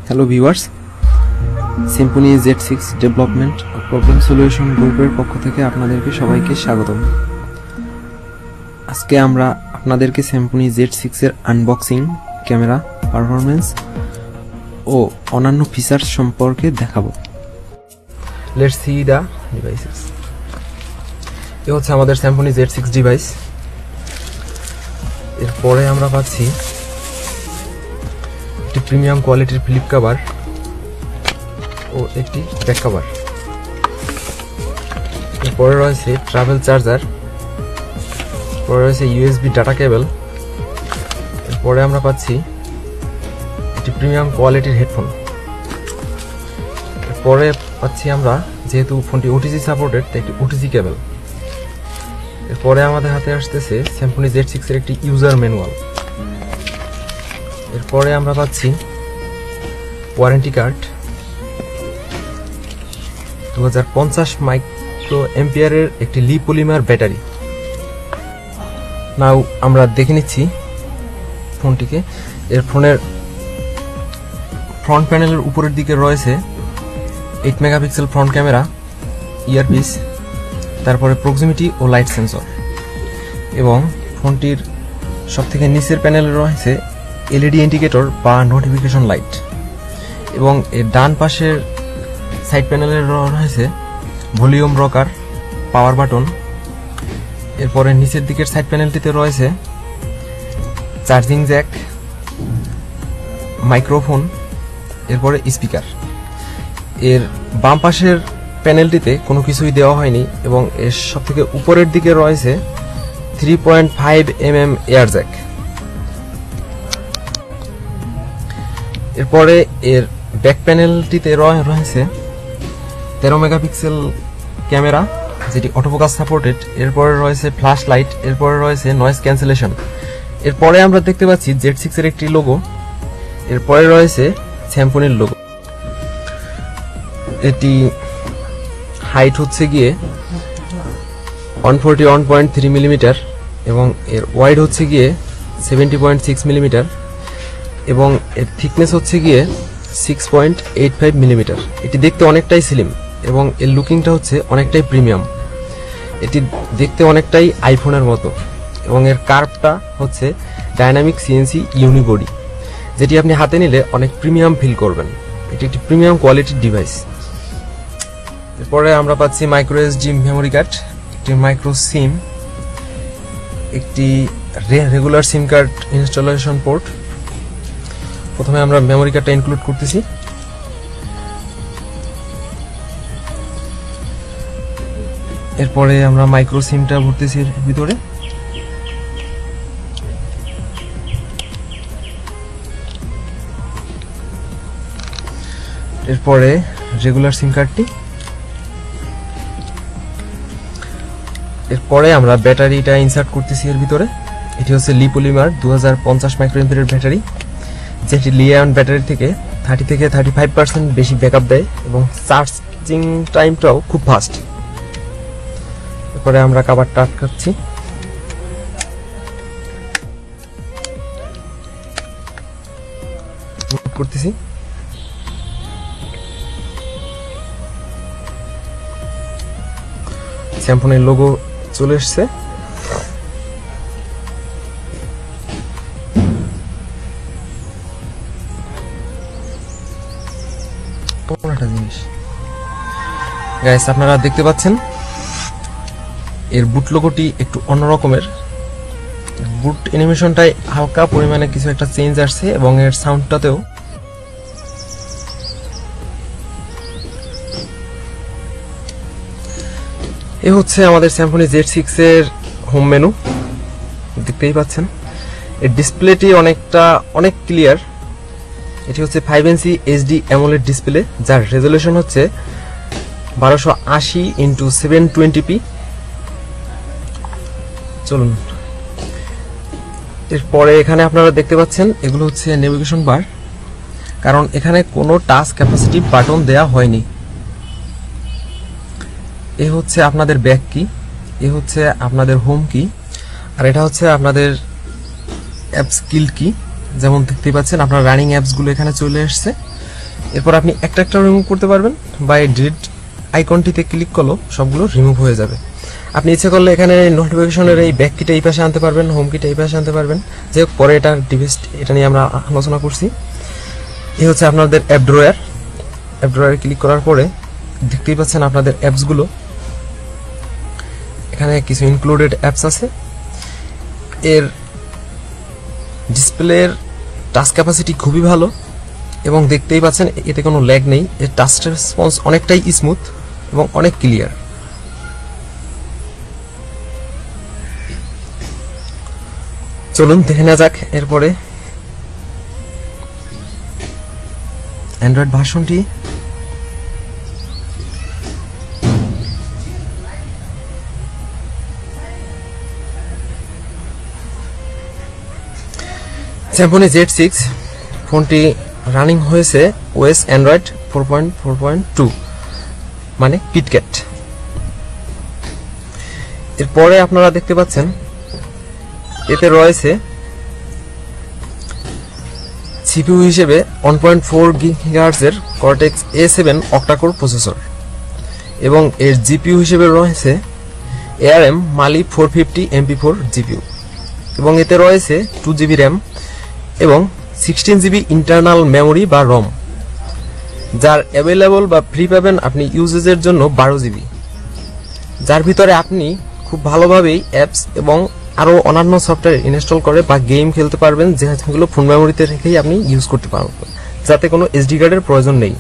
Hello viewers, Symphony Z6 development ও problem solution গ্রুপের পক্ষ থেকে আপনাদেরকে সবাইকে স্বাগতম। আজকে আমরা আপনাদেরকে সিম্ফনি Z6 এর আনবক্সিং, ক্যামেরা পারফরম্যান্স ও অন্যান্য ফিচার্স সম্পর্কে দেখাবো। Let's see the devices. এই হচ্ছে আমাদের সিম্ফনি Z6 ডিভাইস। এরপরে আমরা পাচ্ছি একটি প্রিমিয়াম কোয়ালিটির ফ্লিপ কভার ও একটি ব্যাক কভার। এরপরে রয়েছে ট্রাভেল চার্জার, পরে রয়েছে USB ডাটা কেবল। এরপরে আমরা পাচ্ছি একটি প্রিমিয়াম কোয়ালিটির হেডফোন। এরপরে পাচ্ছি আমরা, যেহেতু ফোনটি OTG সাপোর্টেড, তাই একটি OTG কেবল। এরপরে আমাদের হাতে আসতেছে সিম্ফনি Z6 এর একটি ইউজার ম্যানুয়াল। এরপরে আমরা পাচ্ছি ওয়ারেন্টি কার্ড, 2050 মাইক্রো অ্যাম্পিয়ারের একটি লি পলিমার ব্যাটারি। নাও আমরা দেখে নিচ্ছি ফোনটিকে। এর ফোনের ফ্রন্ট প্যানেলের উপরের দিকে রয়েছে 8 মেগাপিক্সেল ফ্রন্ট ক্যামেরা, ইয়ারপিস, তারপরে প্রক্সিমিটি ও লাইট সেন্সর। এবং ফোনটির সবথেকে নিচের প্যানেলে রয়েছে LED ইন্ডিকেটর বা নোটিফিকেশন লাইট। এবং এর ডান পাশের সাইড প্যানেলে রয়েছে ভলিউম রকার, পাওয়ার বাটন। এরপরে নিচের দিকের সাইড প্যানেলটিতে রয়েছে চার্জিং জ্যাক, মাইক্রোফোন, এরপরে স্পিকার। এর বাম পাশের প্যানেলটিতে কোনো কিছুই দেওয়া হয়নি এবং এর সবথেকে উপরের দিকে রয়েছে 3.5 mm এয়ার জ্যাক। এরপরে এর ব্যাক প্যানেলটিতে রয়েছে 13 মেগাপিক্সেল ক্যামেরা, যেটি অটোফোকাস সাপোর্টেড। এরপরে রয়েছে ফ্ল্যাশ লাইট, এরপরে রয়েছে নয়েজ ক্যান্সেলেশন। এরপরে আমরা দেখতে পাচ্ছি Z6 এর একটি লোগো, এরপরে রয়েছে সিম্ফনির লোগো। এটি হাইট হচ্ছে গিয়ে 141.3 মিলিমিটার এবং এর ওয়াইড হচ্ছে গিয়ে 70.6 মিলিমিটার এবং এর থিকনেস হচ্ছে গিয়ে 6.85 মিলিমিটার। এটি দেখতে অনেকটাই স্লিম এবং এর লুকিংটা হচ্ছে অনেকটাই প্রিমিয়াম। এটি দেখতে অনেকটাই আইফোনের মতো এবং এর কার্ভটা হচ্ছে ডাইনামিক CNC ইউনিবডি, যেটি আপনি হাতে নিলে অনেক প্রিমিয়াম ফিল করবেন। এটি একটি প্রিমিয়াম কোয়ালিটির ডিভাইস। এরপরে আমরা পাচ্ছি মাইক্রো SD মেমোরি কার্ড, একটি মাইক্রো সিম, একটি রেগুলার সিম কার্ড ইনস্টলেশন পোর্ট। প্রথমে আমরা মেমোরি কার্ডটা ইনক্লুড করতেছি। এরপরে আমরা মাইক্রো সিমটা ভরতেছি এর ভিতরে। এরপরে রেগুলার সিম কার্ডটি। এরপরে আমরা ব্যাটারিটা ইনসার্ট করতেছি এর ভিতরে। এটি হচ্ছে লি পলিমার 2050 মাইক্রো অ্যাম্পিয়ারের ব্যাটারি, যেটি লিথিয়াম ব্যাটারি থেকে 30 থেকে 35% বেশি ব্যাকআপ দেয় এবং চার্জিং টাইমটাও খুব ফাস্ট। এরপরে আমরা কভারটা আটকাচ্ছি। করতেছি। সিম্ফনির লোগো চলে এসছে। একটা জিনিস গাইস, আপনারা দেখতে পাচ্ছেন এর বুট লোগোটি একটু অন্যরকমের। বুট অ্যানিমেশনটাই হালকা পরিমাণে কিছু একটা চেঞ্জ আসছে এবং এর সাউন্ডটাতেও। এ হচ্ছে আমাদের সিম্ফনি Z6 এর হোম মেনু, দেখতেই পাচ্ছেন। এর ডিসপ্লেটি অনেক ক্লিয়ার। এটি হচ্ছে 5 ইঞ্চি HD AMOLED ডিসপ্লে, যার রেজলিউশন হচ্ছে 1280x720p। চলুন, এরপরে এখানে আপনারা দেখতে পাচ্ছেন এগুলো হচ্ছে নেভিগেশন বার, কারণ এখানে কোনো টাচ ক্যাপাসিটি বাটন দেয়া হয়নি। এ হচ্ছে আপনাদের ব্যাক কি, এ হচ্ছে আপনাদের হোম কি, আর এটা হচ্ছে আপনাদের অ্যাপস কিল কি। যেমন দেখতে পাচ্ছেন আপনার রানিং অ্যাপসগুলো এখানে চলে আসছে। এরপর আপনি একটা একটা রিমুভ করতে পারবেন, বা এই ডিলিট আইকনটিতে ক্লিক করলেও সবগুলো রিমুভ হয়ে যাবে। আপনি ইচ্ছে করলে এখানে নোটিফিকেশনের এই ব্যাক কিটা এই পাশে আনতে পারবেন, হোম কিটা এই পাশে আনতে পারবেন। যে পরে এটা ডিভাইস এটা নিয়ে আমরা আলোচনা করছি। এই হচ্ছে আপনাদের অ্যাপ ড্রয়ার। অ্যাপ ড্রয়ারে ক্লিক করার পরে দেখতেই পাচ্ছেন আপনাদের অ্যাপসগুলো। এখানে কিছু ইনক্লুডেড অ্যাপস আছে। এর ডিসপ্লের টাচ ক্যাপাসিটি খুবই ভালো এবং দেখতেই পাচ্ছেন এতে কোনো ল্যাগ নেই। এর টাচ রেসপন্স অনেকটাই স্মুথ এবং অনেক ক্লিয়ার। চলুন দেখে নেওয়া যাক এরপরে অ্যান্ড্রয়েড ভার্সনটি। স্যামসং Z6 ফোনটি রানিং হয়েছে ওএস অ্যান্ড্রয়েড 4.4.2 মানে কিটক্যাট। এরপরে আপনারা দেখতে পাচ্ছেন এতে রয়েছে সিপিইউ হিসেবে 1.4 GHz এর কর্টেক্স A7 অক্টাকোর প্রসেসর এবং এর জিপিইউ হিসেবে রয়েছে ARM Mali 450 MP4 জিপিইউ এবং এতে রয়েছে 2GB RAM এবং 16GB ইন্টারনাল মেমোরি বা রম, যার অ্যাভেলেবল বা ফ্রি পাবেন আপনি ইউজেজের জন্য 12GB, যার ভিতরে আপনি খুব ভালোভাবেই অ্যাপস এবং আরও অন্যান্য সফটওয়্যার ইনস্টল করে বা গেম খেলতে পারবেন, যেগুলো ফোন মেমোরিতে রেখেই আপনি ইউজ করতে পারবেন, যাতে কোনো এসডি কার্ডের প্রয়োজন নেই।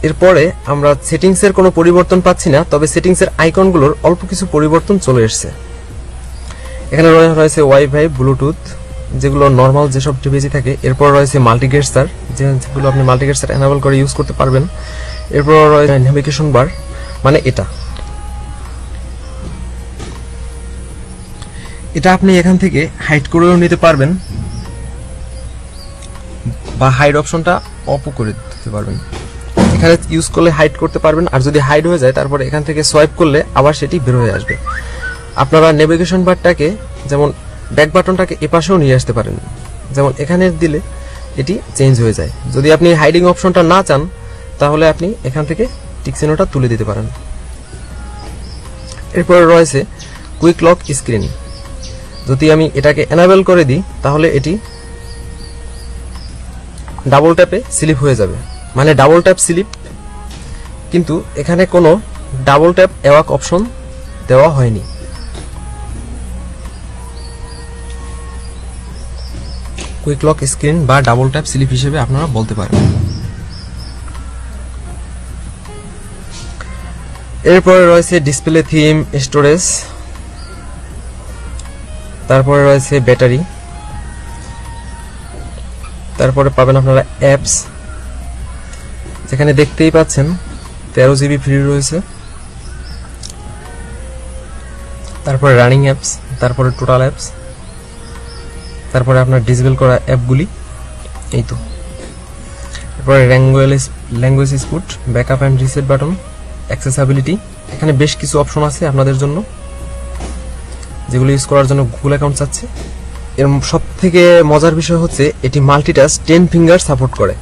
এরপরে আমরা সেটিংসের কোনো পরিবর্তন পাচ্ছি না, তবে সেটিংসের আইকনগুলোর অল্প কিছু পরিবর্তন চলে এসেছে। এখানে রয়েছে ওয়াইফাই, ব্লুটুথ, যেগুলো নর্মাল যেসব ডিভাইসে থাকে। এরপর রয়েছে মাল্টিগেটসার, যেগুলো আপনি মাল্টিগেটসার এনাবল করে ইউজ করতে পারবেন। এরপর রয়েছে নেভিগেশন বার, মানে এটা আপনি এখান থেকে হাইড করেও নিতে পারবেন বা হাইড অপশনটা অফও করে দিতে পারবেন। এখানে ইউজ করলে হাইড করতে পারবেন, আর যদি হাইড হয়ে যায় তারপরে এখান থেকে সোয়াইপ করলে আবার সেটি বের হয়ে আসবে। আপনারা নেভিগেশন বারটাকে যেমন ব্যাক বাটনটাকে এপাশেও নিয়ে আসতে পারেন, যেমন এখানে দিলে এটি চেঞ্জ হয়ে যায়। যদি আপনি হাইডিং অপশনটা না চান তাহলে আপনি এখান থেকে টিক চিহ্নটা তুলে দিতে পারেন। এরপরে রয়েছে কুইক লক স্ক্রিন। যদি আমি এটাকে এনাবেল করে দিই তাহলে এটি ডাবল ট্যাপে স্লিপ হয়ে যাবে, মানে ডাবল ট্যাপ স্লিপ, কিন্তু এখানে কোনো ডাবল ট্যাপ অ্যাওয়াক অপশন দেওয়া হয়নি। কুইক লক স্ক্রিন বা ডাবল ট্যাপ স্লিপ হিসেবে আপনারা বলতে পারেন। এরপরে রয়েছে ডিসপ্লে, থিম, স্টোরেজ, তারপরে রয়েছে ব্যাটারি, তারপরে পাবেন আপনারা অ্যাপস, যেখানে দেখতেই পাচ্ছেন 13GB ফ্রি রয়েছে, তারপরে রানিং অ্যাপস, তারপরে টোটাল অ্যাপস, তারপরে আপনার ডিসেবল করা অ্যাপগুলি, এই তো। তারপরে language input, backup and reset button, accessibility. এখানে বেশ কিছু অপশন আছে আপনাদের জন্য, যেগুলো ইউজ করার জন্য গুগল অ্যাকাউন্ট চাচ্ছে। এর সব থেকে মজার বিষয় হচ্ছে এটি মাল্টিটাচ 10 ফিঙ্গার সাপোর্ট করে,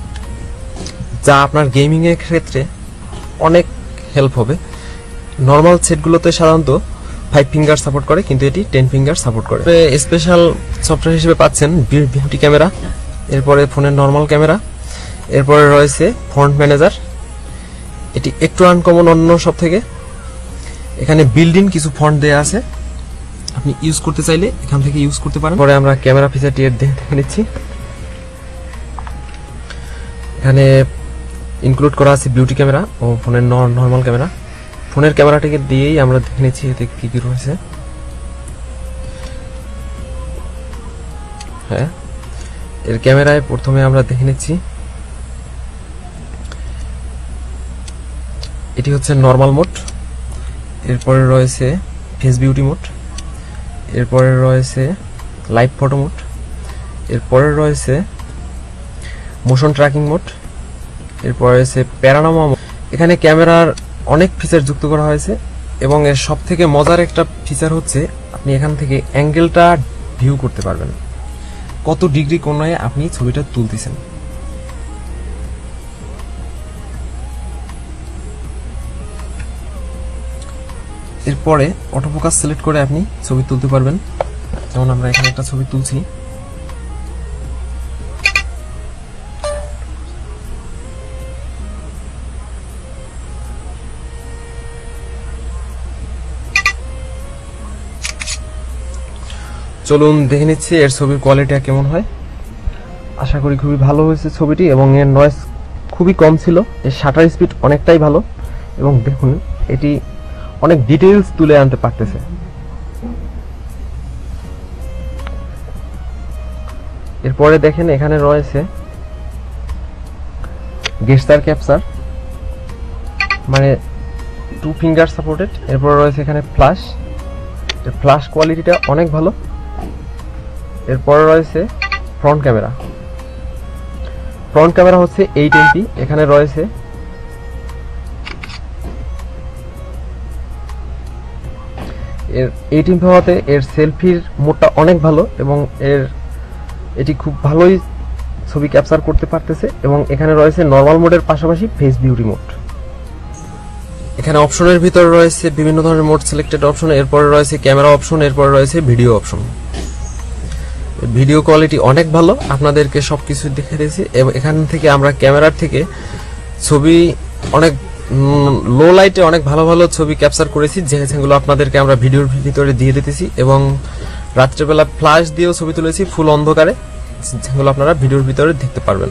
যা আপনার গেমিং এর ক্ষেত্রে অনেক হেল্প হবে। নর্মাল সেটগুলোতে সাধারণত 5 ফিঙ্গার সাপোর্ট করে, কিন্তু এটি 10 ফিঙ্গার সাপোর্ট করে। স্পেশাল সফটওয়্যার হিসেবে পাচ্ছেন বিউটি ক্যামেরা, এরপরে ফোনের নর্মাল ক্যামেরা, এরপরে রয়েছে ফন্ট ম্যানেজার। এটি একটু আনকমন অন্য সব থেকে। এখানে বিল্ড ইন কিছু ফন্ট দেয়া আছে, আপনি ইউজ করতে চাইলে এখান থেকে ইউজ করতে পারেন। পরে আমরা ক্যামেরা ফিচারটি দেখে নিচ্ছি। এখানে ইনক্লুড করা আছে বিউটি ক্যামেরা ও ফোনের নর্মাল ক্যামেরা। ফোনের ক্যামেরাটিকে দিয়েই আমরা দেখে নিচ্ছি এতে কি কি রয়েছে। হ্যাঁ, এর ক্যামেরায় প্রথমে আমরা দেখে নিচ্ছি, এটি হচ্ছে নর্মাল মোড, এরপরে রয়েছে ফেস বিউটি মোড, এরপরে রয়েছে লাইভ ফটো মোড, এরপরে রয়েছে মোশন ট্র্যাকিং মোড, এরপরে রয়েছে প্যানোরামা মোড। এখানে ক্যামেরার অনেক ফিচার যুক্ত করা হয়েছে এবং এর সব থেকে মজার একটা ফিচার হচ্ছে আপনি এখান থেকে অ্যাঙ্গেলটা ভিউ করতে পারবেন, কত ডিগ্রি কোণে আপনি ছবিটা তুলতেছেন। এরপরে অটোফোকাস সিলেক্ট করে আপনি ছবি তুলতে পারবেন। যেমন আমরা এখানে একটা ছবি তুলছি। চলুন দেখে নিচ্ছি এর ছবির কোয়ালিটি কেমন হয়। আশা করি খুবই ভালো হয়েছে ছবিটি, এবং এর নয়েজ খুবই কম ছিল। এর শাটার স্পিড অনেকটাই ভালো, এবং দেখুন এটি অনেক ডিটেইলস তুলে আনতে পারতেছে। এরপরে দেখেন এখানে রয়েছে গেস্টার ক্যাপচার, মানে 2 ফিঙ্গার সাপোর্টেড। এরপরে রয়েছে এখানে ফ্ল্যাশ, এর ফ্ল্যাশ কোয়ালিটিটা অনেক ভালো। এরপরে রয়েছে ফ্রন্ট ক্যামেরা। ফ্রন্ট ক্যামেরা হচ্ছে 8 MP। এখানে রয়েছে এর 8 MP হওয়াতে এর সেলফির মোডটা অনেক ভালো, এবং এটি খুব ভালোই ছবি ক্যাপচার করতে পারতেছে। এবং এখানে রয়েছে নরমাল মোডের পাশাপাশি ফেস বিউটি মোড। এখানে অপশনের ভিতরে রয়েছে বিভিন্ন ধরনের মোড সিলেক্টেড অপশন, এরপরে রয়েছে ক্যামেরা অপশন, এরপরে রয়েছে ভিডিও অপশন। ভিডিও কোয়ালিটি অনেক ভালো, আপনাদেরকে সবকিছু দেখে দিয়েছি। এবং এখান থেকে আমরা ক্যামেরার থেকে ছবি অনেক লো লাইটে অনেক ভালো ভালো ছবি ক্যাপচার করেছি, যেগুলো আপনাদেরকে আমরা ভিডিওর ভিতরে দিয়ে দিতেছি। এবং রাত্রেবেলা ফ্ল্যাশ দিয়েও ছবি তুলেছি ফুল অন্ধকারে, যেগুলো আপনারা ভিডিওর ভিতরে দেখতে পারবেন।